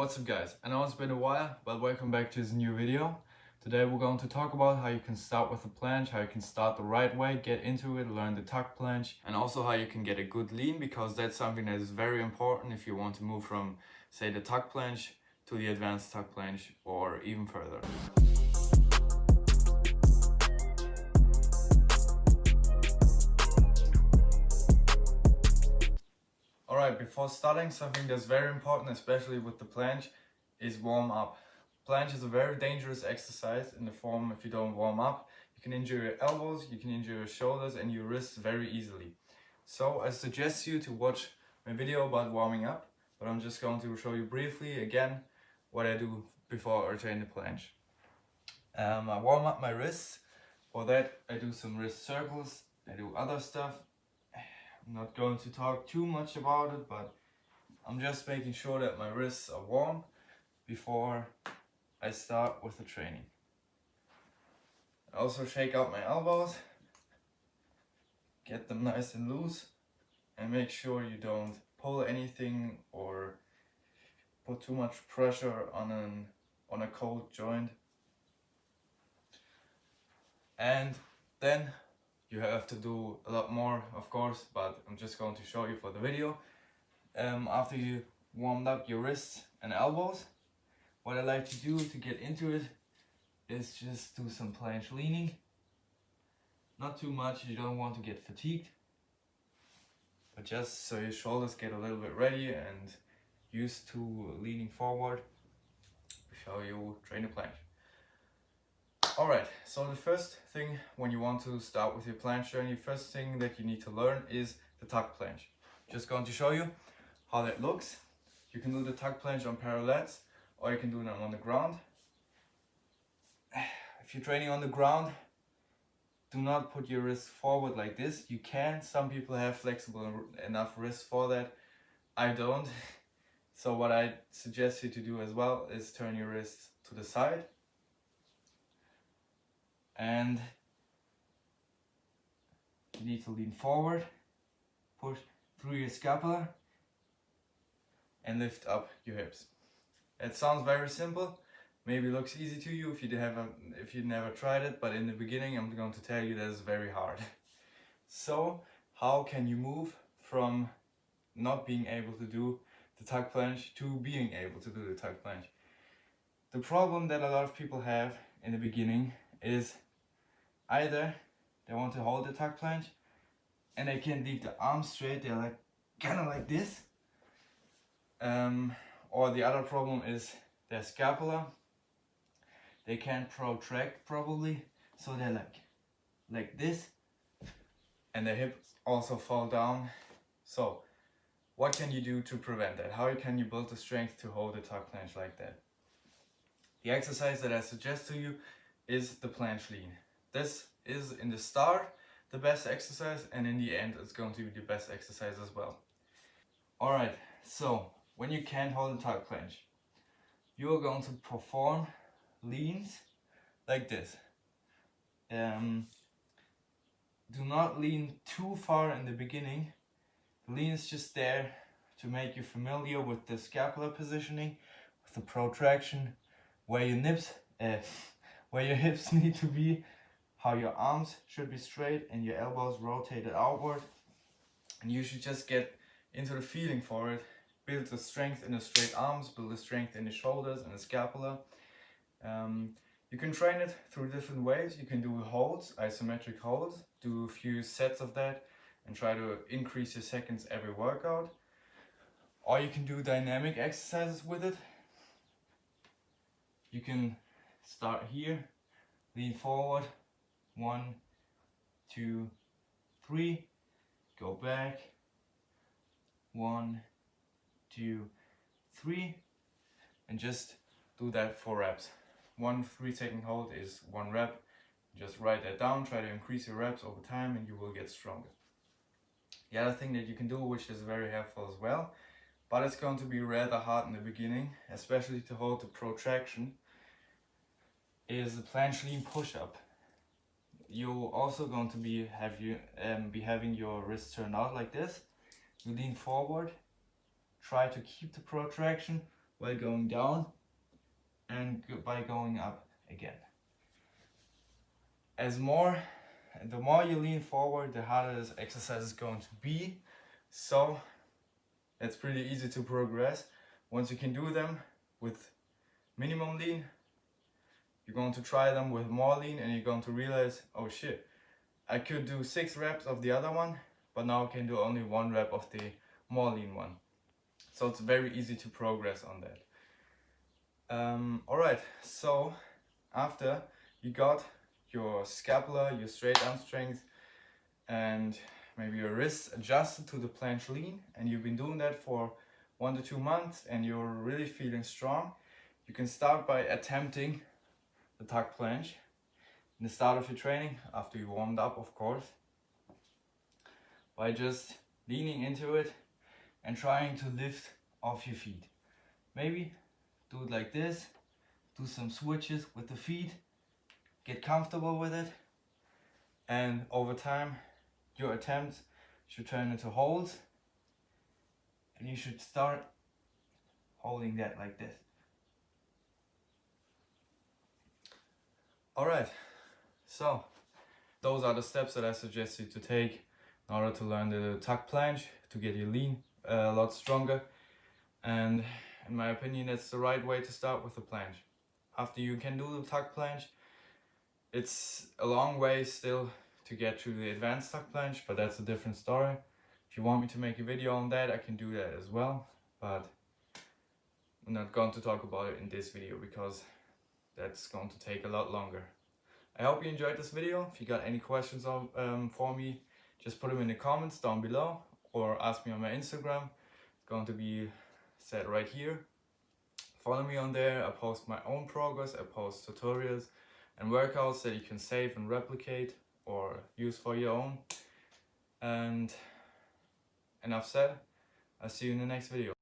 What's up guys, I know it's been a while, but welcome back to this new video. Today we're going to talk about how you can start with a planche, how you can start the right way, get into it, learn the tuck planche, and also how you can get a good lean, because that's something that is very important if you want to move from, say, the tuck planche to the advanced tuck planche or even further. Alright, before starting, something that's very important, especially with the planche, is warm up. Planche is a very dangerous exercise in the form if you don't warm up. You can injure your elbows, you can injure your shoulders and your wrists very easily. So I suggest you to watch my video about warming up, but I'm just going to show you briefly again what I do before I train the planche. I warm up my wrists. For that I do some wrist circles, I do other stuff. I'm not going to talk too much about it, but I'm just making sure that my wrists are warm before I start with the training. I also shake out my elbows, get them nice and loose, and make sure you don't pull anything or put too much pressure on a cold joint. And then you have to do a lot more, of course, but I'm just going to show you for the video. After you warmed up your wrists and elbows, what I like to do to get into it is just do some planche leaning. Not too much, you don't want to get fatigued, but just so your shoulders get a little bit ready and used to leaning forward before you train the planche. Alright, so the first thing when you want to start with your planche journey, first thing that you need to learn is the tuck planche. Just going to show you how that looks. You can do the tuck planche on parallettes, or you can do them on the ground. If you're training on the ground, do not put your wrists forward like this. You can, some people have flexible enough wrists for that. I don't. So what I suggest you to do as well is turn your wrists to the side. And you need to lean forward, push through your scapula, and lift up your hips. It sounds very simple, maybe looks easy to you if you never tried it, but in the beginning I'm going to tell you that it's very hard. So how can you move from not being able to do the tuck planche to being able to do the tuck planche? The problem that a lot of people have in the beginning is either they want to hold the tuck planche and they can't leave the arms straight, they're like kind of like this. Or the other problem is their scapula. They can't protract properly, so they're like this, and their hips also fall down. So what can you do to prevent that? How can you build the strength to hold the tuck planche like that? The exercise that I suggest to you is the planche lean. This is in the start the best exercise, and in the end it's going to be the best exercise as well. Alright, so when you can't hold the tuck planche, you are going to perform leans like this. Do not lean too far in the beginning. The lean is just there to make you familiar with the scapular positioning, with the protraction, where your hips need to be, how your arms should be straight and your elbows rotated outward. And you should just get into the feeling for it. Build the strength in the straight arms, build the strength in the shoulders and the scapula. You can train it through different ways. You can do holds, isometric holds, do a few sets of that and try to increase your seconds every workout. Or you can do dynamic exercises with it. You can start here, lean forward, 1, 2, 3, go back, 1, 2, 3, and just do that 4 reps. 1 3-second hold is 1 rep. Just write that down, try to increase your reps over time and you will get stronger. The other thing that you can do, which is very helpful as well, but it's going to be rather hard in the beginning, especially to hold the protraction, is the planche lean push-up. You're also going to be having your wrists turned out like this. You lean forward, try to keep the protraction, while going down and by going up again. The more you lean forward, the harder this exercise is going to be. So it's pretty easy to progress. Once you can do them with minimum lean, you're going to try them with more lean and you're going to realize, oh shit, I could do 6 reps of the other one, but now I can do only 1 rep of the more lean one. So it's very easy to progress on that. Alright, so after you got your scapula, your straight arm strength, and maybe your wrists adjusted to the planche lean, and you've been doing that for 1 to 2 months and you're really feeling strong, you can start by attempting the tuck planche in the start of your training, after you warmed up of course, by just leaning into it and trying to lift off your feet. Maybe do it like this, do some switches with the feet, get comfortable with it, and over time your attempts should turn into holds, and you should start holding that like this. Alright, so those are the steps that I suggest you to take in order to learn the tuck planche, to get your lean a lot stronger. And in my opinion, that's the right way to start with the planche. After you can do the tuck planche, it's a long way still to get to the advanced tuck planche, but that's a different story. If you want me to make a video on that, I can do that as well, but I'm not going to talk about it in this video because that's going to take a lot longer. I hope you enjoyed this video. If you got any questions for me, just put them in the comments down below or ask me on my Instagram. It's going to be set right here. Follow me on there. I post my own progress, I post tutorials and workouts that you can save and replicate or use for your own. And enough said, I'll see you in the next video.